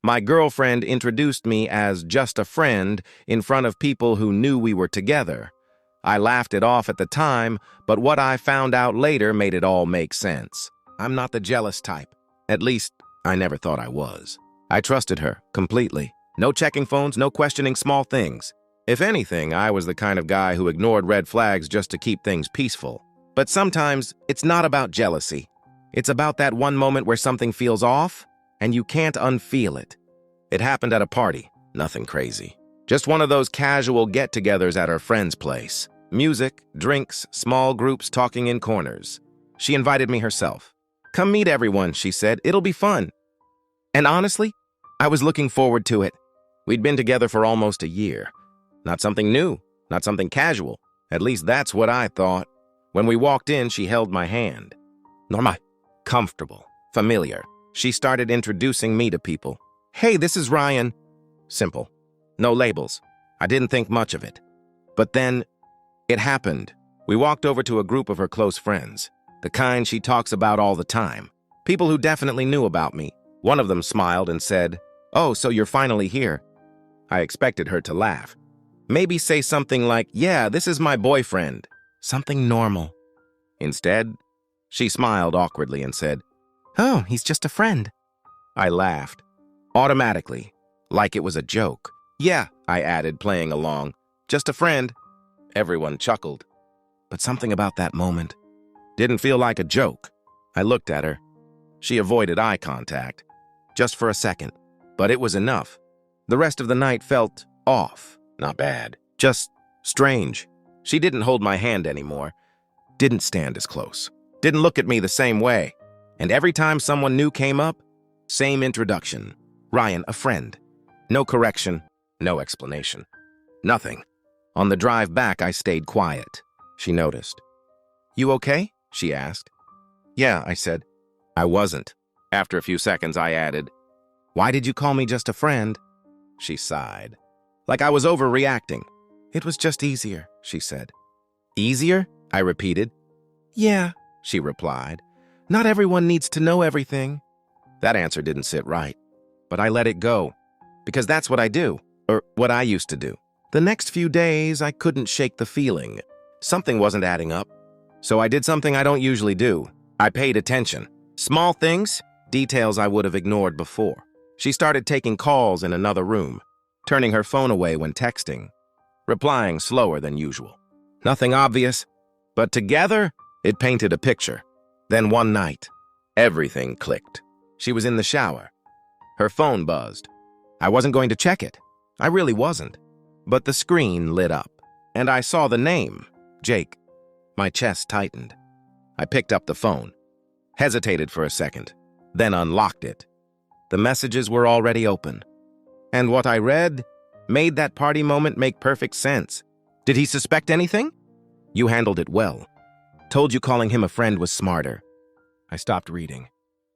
My girlfriend introduced me as just a friend in front of people who knew we were together. I laughed it off at the time, but what I found out later made it all make sense. I'm not the jealous type. At least, I never thought I was. I trusted her completely. No checking phones, no questioning small things. If anything, I was the kind of guy who ignored red flags just to keep things peaceful. But sometimes, it's not about jealousy. It's about that one moment where something feels off, and you can't unfeel it. It happened at a party, nothing crazy. Just one of those casual get-togethers at her friend's place. Music, drinks, small groups talking in corners. She invited me herself. "Come meet everyone," she said. "It'll be fun." And honestly, I was looking forward to it. We'd been together for almost a year. Not something new, not something casual. At least that's what I thought. When we walked in, she held my hand. Normal, comfortable, familiar. She started introducing me to people. "Hey, this is Ryan." Simple. No labels. I didn't think much of it. But then, it happened. We walked over to a group of her close friends, the kind she talks about all the time. People who definitely knew about me. One of them smiled and said, "Oh, so you're finally here." I expected her to laugh. Maybe say something like, "Yeah, this is my boyfriend." Something normal. Instead, she smiled awkwardly and said, "Oh, he's just a friend." I laughed. Automatically, like it was a joke. "Yeah," I added, playing along. "Just a friend." Everyone chuckled. But something about that moment didn't feel like a joke. I looked at her. She avoided eye contact. Just for a second. But it was enough. The rest of the night felt off. Not bad. Just strange. She didn't hold my hand anymore. Didn't stand as close. Didn't look at me the same way. And every time someone new came up, same introduction. Ryan, a friend. No correction. No explanation. Nothing. On the drive back, I stayed quiet. She noticed. "You okay?" she asked. "Yeah," I said. I wasn't. After a few seconds, I added, "Why did you call me just a friend?" She sighed. Like I was overreacting. "It was just easier," she said. "Easier?" I repeated. "Yeah," she replied. "Not everyone needs to know everything." That answer didn't sit right. But I let it go. Because that's what I do. Or what I used to do. The next few days, I couldn't shake the feeling. Something wasn't adding up. So I did something I don't usually do. I paid attention. Small things, details I would have ignored before. She started taking calls in another room, turning her phone away when texting, replying slower than usual. Nothing obvious, but together, it painted a picture. Then one night, everything clicked. She was in the shower. Her phone buzzed. I wasn't going to check it. I really wasn't. But the screen lit up, and I saw the name, Jake. My chest tightened. I picked up the phone, hesitated for a second, then unlocked it. The messages were already open. And what I read made that party moment make perfect sense. Did he suspect anything? You handled it well. Told you calling him a friend was smarter. I stopped reading.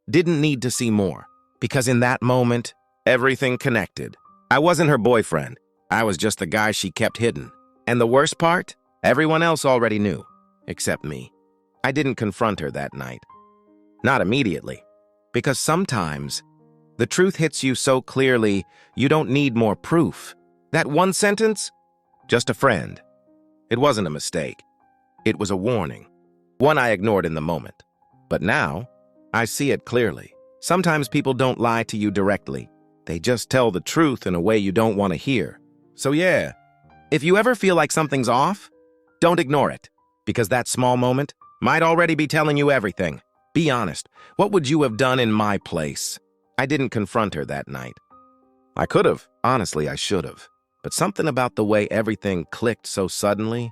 Didn't need to see more, because in that moment, everything connected. I wasn't her boyfriend. I was just the guy she kept hidden. And the worst part? Everyone else already knew, except me. I didn't confront her that night. Not immediately, because sometimes the truth hits you so clearly you don't need more proof. That one sentence? Just a friend. It wasn't a mistake. It was a warning. One I ignored in the moment. But now, I see it clearly. Sometimes people don't lie to you directly. They just tell the truth in a way you don't want to hear. So yeah, if you ever feel like something's off, don't ignore it. Because that small moment might already be telling you everything. Be honest. What would you have done in my place? I didn't confront her that night. I could have. Honestly, I should have. But something about the way everything clicked so suddenly,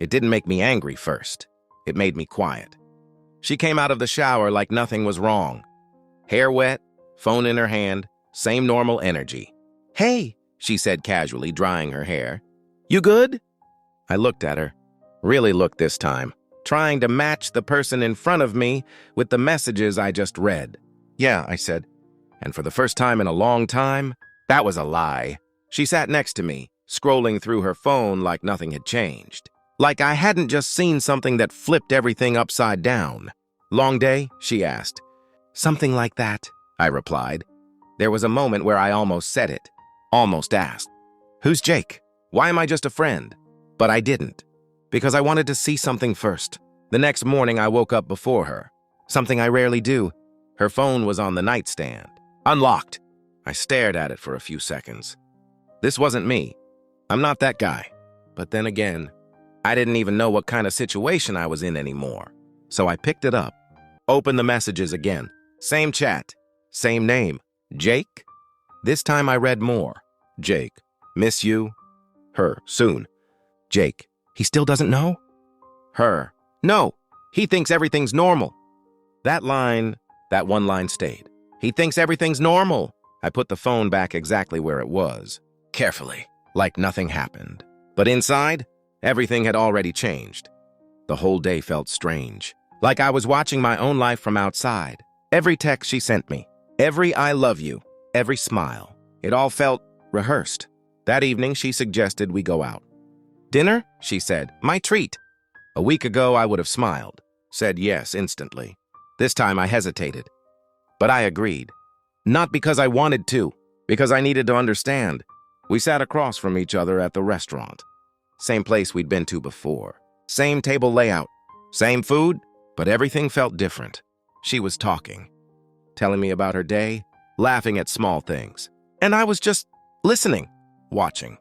it didn't make me angry first. It made me quiet. She came out of the shower like nothing was wrong. Hair wet, phone in her hand, same normal energy. "Hey," she said casually, drying her hair. "You good?" I looked at her. Really looked this time, trying to match the person in front of me with the messages I just read. "Yeah," I said. And for the first time in a long time, that was a lie. She sat next to me, scrolling through her phone like nothing had changed. Like I hadn't just seen something that flipped everything upside down. "Long day?" she asked. "Something like that," I replied. There was a moment where I almost said it, almost asked, "Who's Jake? Why am I just a friend?" But I didn't, because I wanted to see something first. The next morning, I woke up before her, something I rarely do. Her phone was on the nightstand, unlocked. I stared at it for a few seconds. This wasn't me. I'm not that guy. But then again, I didn't even know what kind of situation I was in anymore. So I picked it up, opened the messages again. Same chat, same name. Jake? This time I read more. Jake, miss you. Her, soon. Jake, he still doesn't know? Her, no, he thinks everything's normal. That one line stayed. He thinks everything's normal. I put the phone back exactly where it was, carefully, like nothing happened. But inside, everything had already changed. The whole day felt strange, like I was watching my own life from outside. Every text she sent me, every "I love you," every smile, it all felt rehearsed. That evening, she suggested we go out. "Dinner?" she said. "My treat." A week ago, I would have smiled, said yes instantly. This time, I hesitated. But I agreed. Not because I wanted to, because I needed to understand. We sat across from each other at the restaurant. Same place we'd been to before. Same table layout. Same food, but everything felt different. She was talking, telling me about her day, laughing at small things. And I was just listening, watching,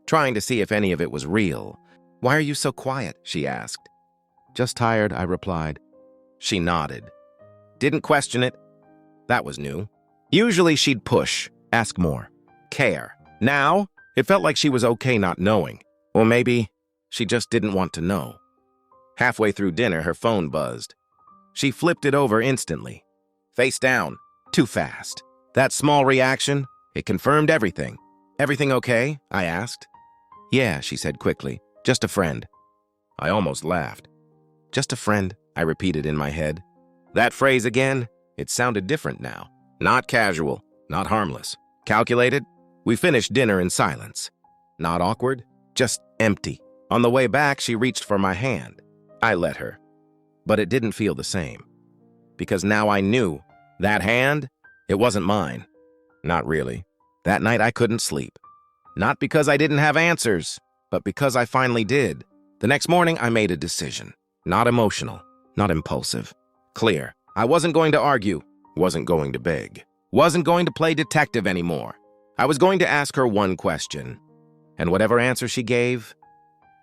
trying to see if any of it was real. "Why are you so quiet?" she asked. "Just tired," I replied. She nodded. Didn't question it. That was new. Usually she'd push, ask more, care. Now, it felt like she was okay not knowing. Or maybe she just didn't want to know. Halfway through dinner, her phone buzzed. She flipped it over instantly. Face down, too fast. That small reaction, it confirmed everything. "Everything okay?" I asked. "Yeah," she said quickly. "Just a friend." I almost laughed. "Just a friend," I repeated in my head. That phrase again, it sounded different now. Not casual, not harmless. Calculated? We finished dinner in silence. Not awkward, just empty. On the way back, she reached for my hand. I let her. But it didn't feel the same. Because now I knew that hand, it wasn't mine. Not really. That night I couldn't sleep. Not because I didn't have answers, but because I finally did. The next morning, I made a decision. Not emotional, not impulsive. Clear. I wasn't going to argue, wasn't going to beg, wasn't going to play detective anymore. I was going to ask her one question, and whatever answer she gave,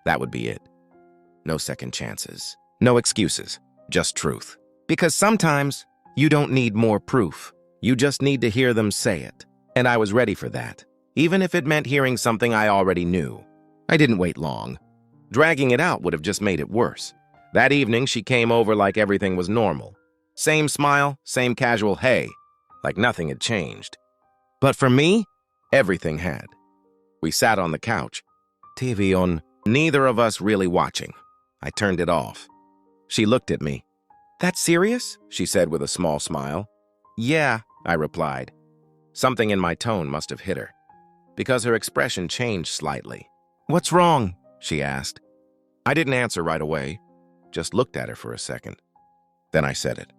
that would be it. No second chances, no excuses, just truth. Because sometimes you don't need more proof. You just need to hear them say it. And I was ready for that, even if it meant hearing something I already knew. I didn't wait long. Dragging it out would have just made it worse. That evening, she came over like everything was normal. Same smile, same casual hey, like nothing had changed. But for me, everything had. We sat on the couch, TV on, neither of us really watching. I turned it off. She looked at me. "That's serious?" she said with a small smile. "Yeah," I replied. Something in my tone must have hit her, because her expression changed slightly. "What's wrong?" she asked. I didn't answer right away, just looked at her for a second. Then I said it.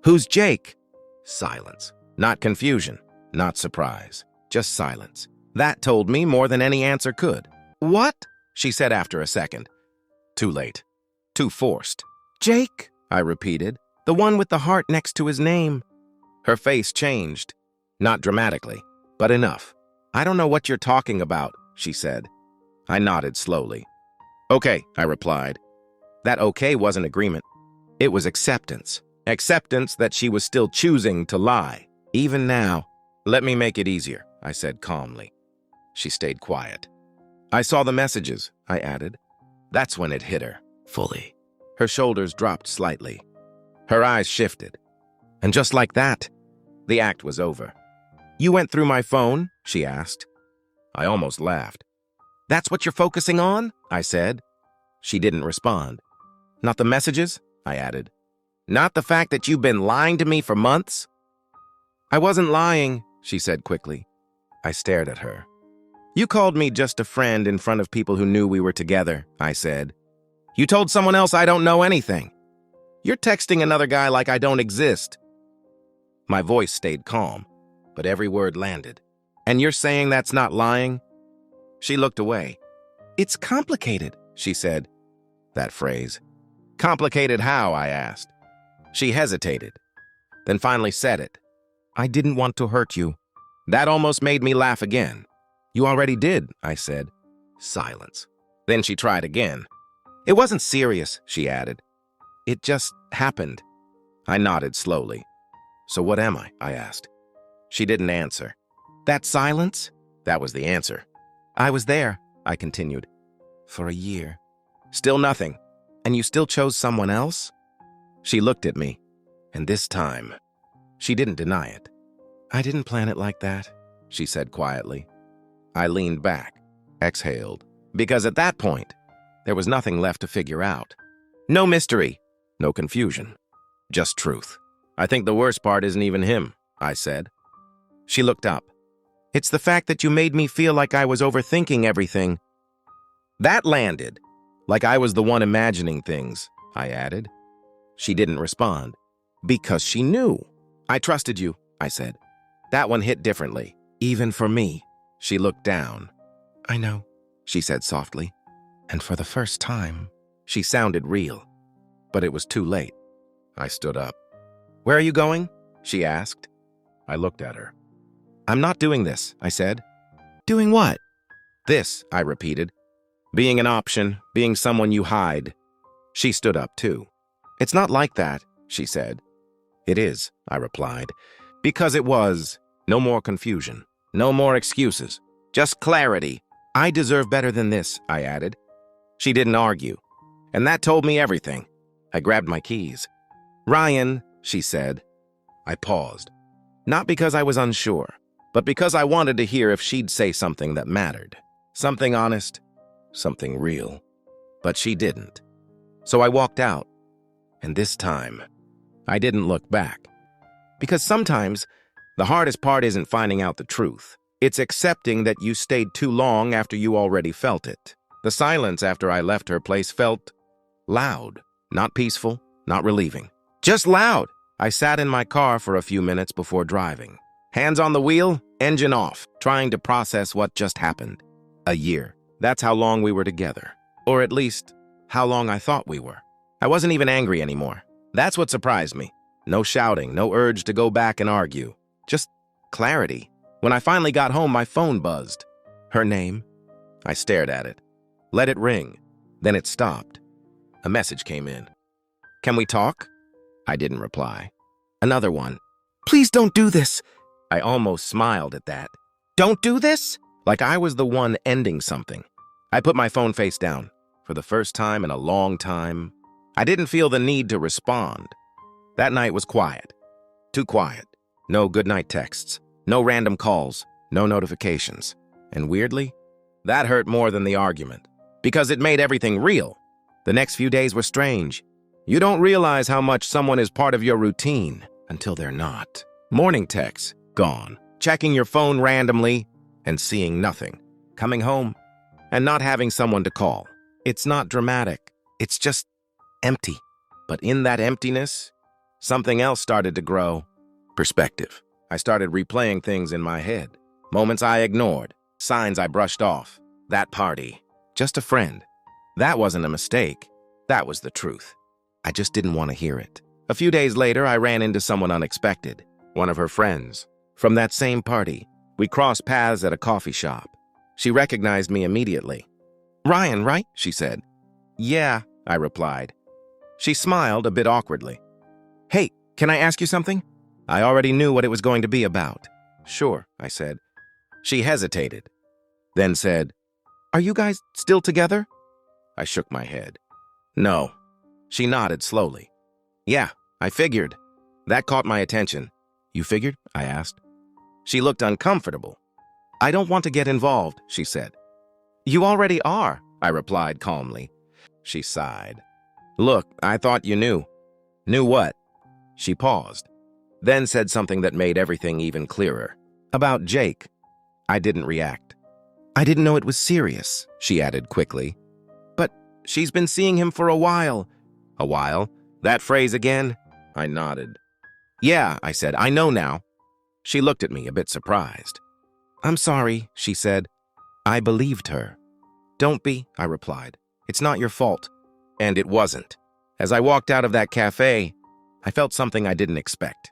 "Who's Jake?" Silence. Not confusion, not surprise, just silence. That told me more than any answer could. "What?" she said after a second. Too late. Too forced. "Jake," I repeated, "the one with the heart next to his name." Her face changed. Not dramatically, but enough. "I don't know what you're talking about," she said. I nodded slowly. "Okay," I replied. That okay wasn't agreement. It was acceptance. Acceptance that she was still choosing to lie. Even now. "Let me make it easier," I said calmly. She stayed quiet. "I saw the messages," I added. That's when it hit her, fully. Her shoulders dropped slightly. Her eyes shifted. And just like that, the act was over. "You went through my phone?" she asked. I almost laughed. "That's what you're focusing on?" I said. She didn't respond. "Not the messages?" I added. "Not the fact that you've been lying to me for months?" "I wasn't lying," she said quickly. I stared at her. "You called me just a friend in front of people who knew we were together," I said. "You told someone else I don't know anything. You're texting another guy like I don't exist." My voice stayed calm. but every word landed. And you're saying that's not lying? She looked away. It's complicated, she said. That phrase. Complicated how? I asked. She hesitated, then finally said it. I didn't want to hurt you. That almost made me laugh again. You already did, I said. Silence. Then she tried again. It wasn't serious, she added. It just happened. I nodded slowly. So what am I? I asked. She didn't answer. That silence? That was the answer. I was there, I continued. For a year. Still nothing. And you still chose someone else? She looked at me, and this time, she didn't deny it. I didn't plan it like that, she said quietly. I leaned back, exhaled, because at that point, there was nothing left to figure out. No mystery, no confusion, just truth. I think the worst part isn't even him, I said. She looked up. It's the fact that you made me feel like I was overthinking everything. That landed, like I was the one imagining things, I added. She didn't respond, because she knew. I trusted you, I said. That one hit differently, even for me. She looked down. I know, she said softly. And for the first time, she sounded real. But it was too late. I stood up. Where are you going? She asked. I looked at her. I'm not doing this, I said. Doing what? This, I repeated. Being an option, being someone you hide. She stood up too. It's not like that, she said. It is, I replied. Because it was. No more confusion. No more excuses. Just clarity. I deserve better than this, I added. She didn't argue. And that told me everything. I grabbed my keys. Ryan, she said. I paused. Not because I was unsure, but because I wanted to hear if she'd say something that mattered. Something honest, something real. But she didn't. So I walked out. And this time, I didn't look back. Because sometimes, the hardest part isn't finding out the truth. It's accepting that you stayed too long after you already felt it. The silence after I left her place felt loud. Not peaceful, not relieving. Just loud. I sat in my car for a few minutes before driving. Hands on the wheel, engine off, trying to process what just happened. A year. That's how long we were together. Or at least, how long I thought we were. I wasn't even angry anymore. That's what surprised me. No shouting, no urge to go back and argue. Just clarity. When I finally got home, my phone buzzed. Her name? I stared at it. Let it ring. Then it stopped. A message came in. Can we talk? I didn't reply. Another one. Please don't do this. I almost smiled at that. Don't do this? Like I was the one ending something. I put my phone face down. For the first time in a long time, I didn't feel the need to respond. That night was quiet. Too quiet. No goodnight texts. No random calls. No notifications. And weirdly, that hurt more than the argument. Because it made everything real. The next few days were strange. You don't realize how much someone is part of your routine until they're not. Morning texts, gone. Checking your phone randomly and seeing nothing. Coming home and not having someone to call. It's not dramatic. It's just empty. But in that emptiness, something else started to grow. Perspective. I started replaying things in my head. Moments I ignored. Signs I brushed off. That party. Just a friend. That wasn't a mistake. That was the truth. I just didn't want to hear it. A few days later, I ran into someone unexpected. One of her friends. From that same party. We crossed paths at a coffee shop. She recognized me immediately. Ryan, right? She said. Yeah, I replied. She smiled a bit awkwardly. Hey, can I ask you something? I already knew what it was going to be about. Sure, I said. She hesitated, then said, Are you guys still together? I shook my head. No. She nodded slowly. Yeah, I figured. That caught my attention. You figured? I asked. She looked uncomfortable. I don't want to get involved, she said. You already are, I replied calmly. She sighed. Look, I thought you knew. Knew what? She paused, then said something that made everything even clearer. About Jake. I didn't react. I didn't know it was serious, she added quickly. But she's been seeing him for a while. A while? That phrase again? I nodded. Yeah, I said, I know now. She looked at me a bit surprised. "I'm sorry," she said. I believed her. "Don't be," I replied. "It's not your fault." And it wasn't. As I walked out of that cafe, I felt something I didn't expect.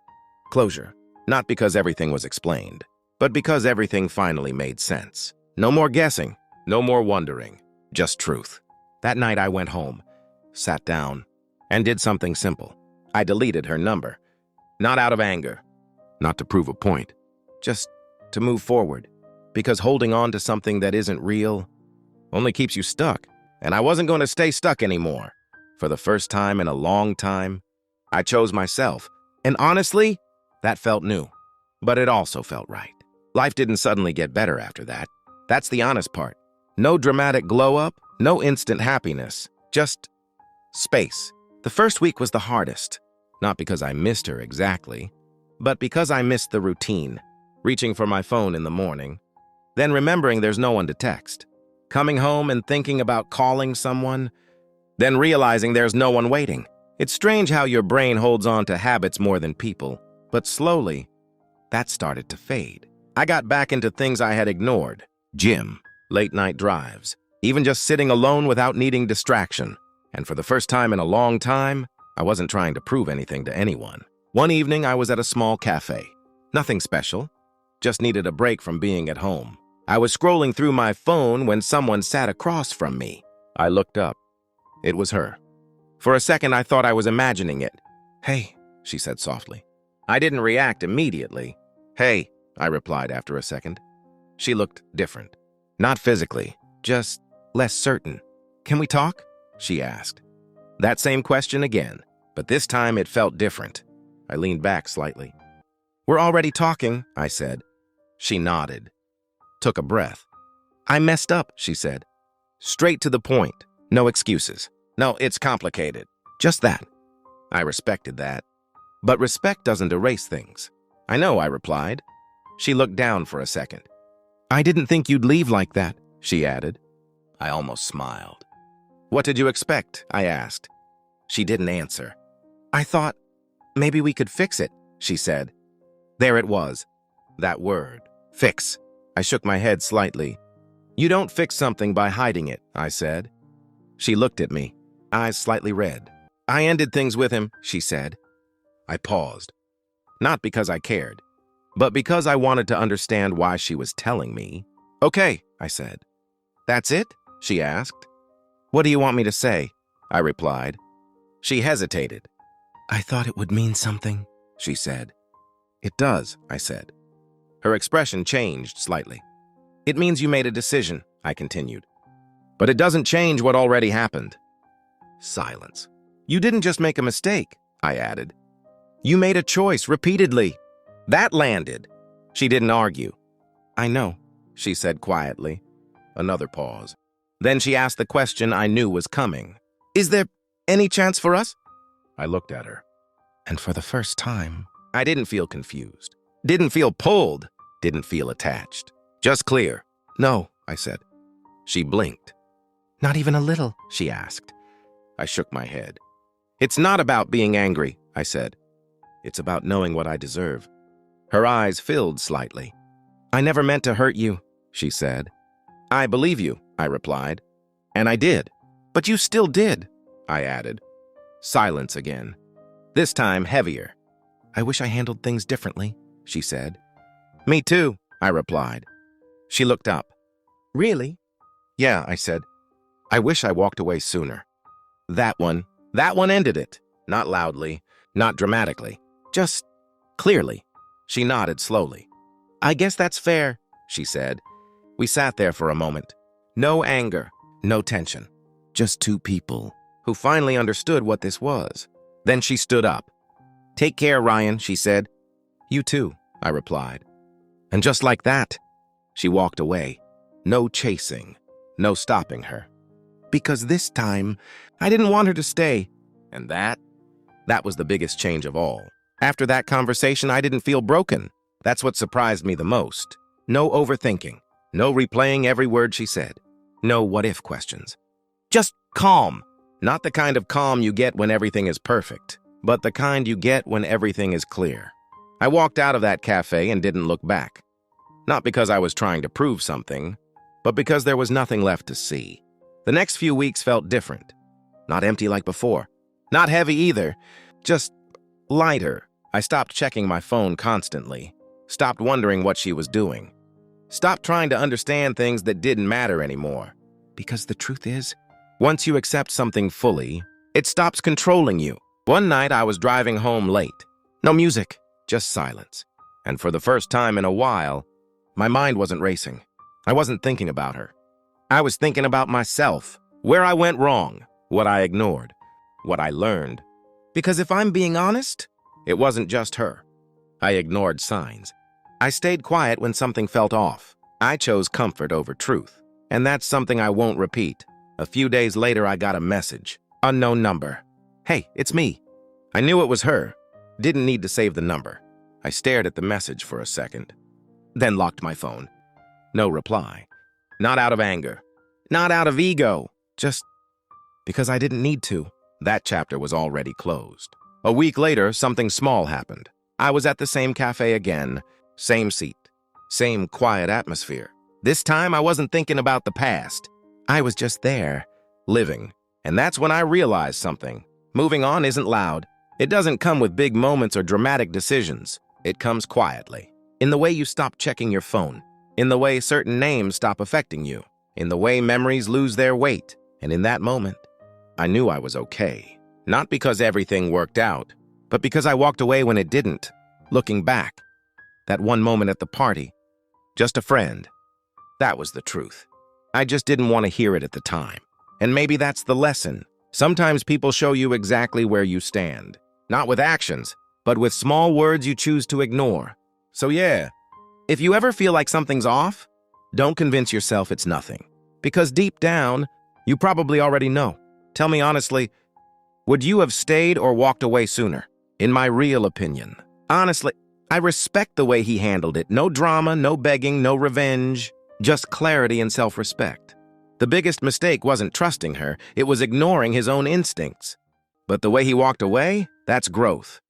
Closure. Not because everything was explained, but because everything finally made sense. No more guessing, no more wondering, just truth. That night I went home, sat down, and did something simple. I deleted her number. Not out of anger, not to prove a point, just to move forward. Because holding on to something that isn't real only keeps you stuck. And I wasn't going to stay stuck anymore. For the first time in a long time, I chose myself. And honestly, that felt new. But it also felt right. Life didn't suddenly get better after that. That's the honest part. No dramatic glow-up, no instant happiness, just space. The first week was the hardest. Not because I missed her exactly, but because I missed the routine. Reaching for my phone in the morning, then remembering there's no one to text. Coming home and thinking about calling someone, then realizing there's no one waiting. It's strange how your brain holds on to habits more than people, but slowly, that started to fade. I got back into things I had ignored. Gym, late-night drives, even just sitting alone without needing distraction. And for the first time in a long time, I wasn't trying to prove anything to anyone. One evening, I was at a small cafe. Nothing special, just needed a break from being at home. I was scrolling through my phone when someone sat across from me. I looked up. It was her. For a second, I thought I was imagining it. "Hey," she said softly. I didn't react immediately. "Hey," I replied after a second. She looked different. Not physically, just less certain. "Can we talk?" she asked. That same question again, but this time it felt different. I leaned back slightly. "We're already talking," I said. She nodded. Took a breath. "I messed up," she said. Straight to the point. No excuses. "No, it's complicated." Just that. I respected that. But respect doesn't erase things. "I know," I replied. She looked down for a second. "I didn't think you'd leave like that," she added. I almost smiled. "What did you expect?" I asked. She didn't answer. "I thought maybe we could fix it," she said. There it was. That word. Fix. I shook my head slightly. "You don't fix something by hiding it," I said. She looked at me, eyes slightly red. "I ended things with him," she said. I paused. Not because I cared, but because I wanted to understand why she was telling me. "Okay," I said. "That's it?" she asked. "What do you want me to say?" I replied. She hesitated. "I thought it would mean something," she said. "It does," I said. Her expression changed slightly. "It means you made a decision," I continued. "But it doesn't change what already happened." Silence. "You didn't just make a mistake," I added. "You made a choice repeatedly. That landed." She didn't argue. "I know," she said quietly. Another pause. Then she asked the question I knew was coming. "Is there any chance for us?" I looked at her. And for the first time, I didn't feel confused. Didn't feel pulled. Didn't feel attached. Just clear. "No," I said. She blinked. "Not even a little?" she asked. I shook my head. "It's not about being angry," I said. "It's about knowing what I deserve." Her eyes filled slightly. "I never meant to hurt you," she said. "I believe you," I replied. "And I did." "But you still did," I added. Silence again. This time heavier. "I wish I handled things differently," she said. "Me too," I replied. She looked up. "Really?" "Yeah," I said. "I wish I walked away sooner." That one ended it. Not loudly, not dramatically, just clearly. She nodded slowly. "I guess that's fair," she said. We sat there for a moment. No anger, no tension. Just two people who finally understood what this was. Then she stood up. "Take care, Ryan," she said. "You too," I replied. And just like that, she walked away. No chasing, no stopping her. Because this time, I didn't want her to stay. And that was the biggest change of all. After that conversation, I didn't feel broken. That's what surprised me the most. No overthinking. No replaying every word she said. No what-if questions. Just calm. Not the kind of calm you get when everything is perfect, but the kind you get when everything is clear. I walked out of that cafe and didn't look back. Not because I was trying to prove something, but because there was nothing left to see. The next few weeks felt different. Not empty like before. Not heavy either. Just lighter. I stopped checking my phone constantly. Stopped wondering what she was doing. Stopped trying to understand things that didn't matter anymore. Because the truth is, once you accept something fully, it stops controlling you. One night I was driving home late. No music, just silence. And for the first time in a while, my mind wasn't racing. I wasn't thinking about her. I was thinking about myself, where I went wrong, what I ignored, what I learned. Because if I'm being honest, it wasn't just her. I ignored signs. I stayed quiet when something felt off. I chose comfort over truth. And that's something I won't repeat. A few days later, I got a message. Unknown number. Hey, it's me. I knew it was her. Didn't need to save the number. I stared at the message for a second, then locked my phone. No reply. Not out of anger. Not out of ego. Just because I didn't need to. That chapter was already closed. A week later, something small happened. I was at the same cafe again. Same seat. Same quiet atmosphere. This time, I wasn't thinking about the past. I was just there, living. And that's when I realized something. Moving on isn't loud. It doesn't come with big moments or dramatic decisions. It comes quietly. In the way you stop checking your phone. In the way certain names stop affecting you. In the way memories lose their weight. And in that moment, I knew I was okay. Not because everything worked out, but because I walked away when it didn't. Looking back, that one moment at the party, just a friend. That was the truth. I just didn't want to hear it at the time. And maybe that's the lesson. Sometimes people show you exactly where you stand. Not with actions, but with small words you choose to ignore. So yeah, if you ever feel like something's off, don't convince yourself it's nothing. Because deep down, you probably already know. Tell me honestly, would you have stayed or walked away sooner? In my real opinion. Honestly, I respect the way he handled it. No drama, no begging, no revenge. Just clarity and self-respect. The biggest mistake wasn't trusting her, it was ignoring his own instincts. But the way he walked away, that's growth.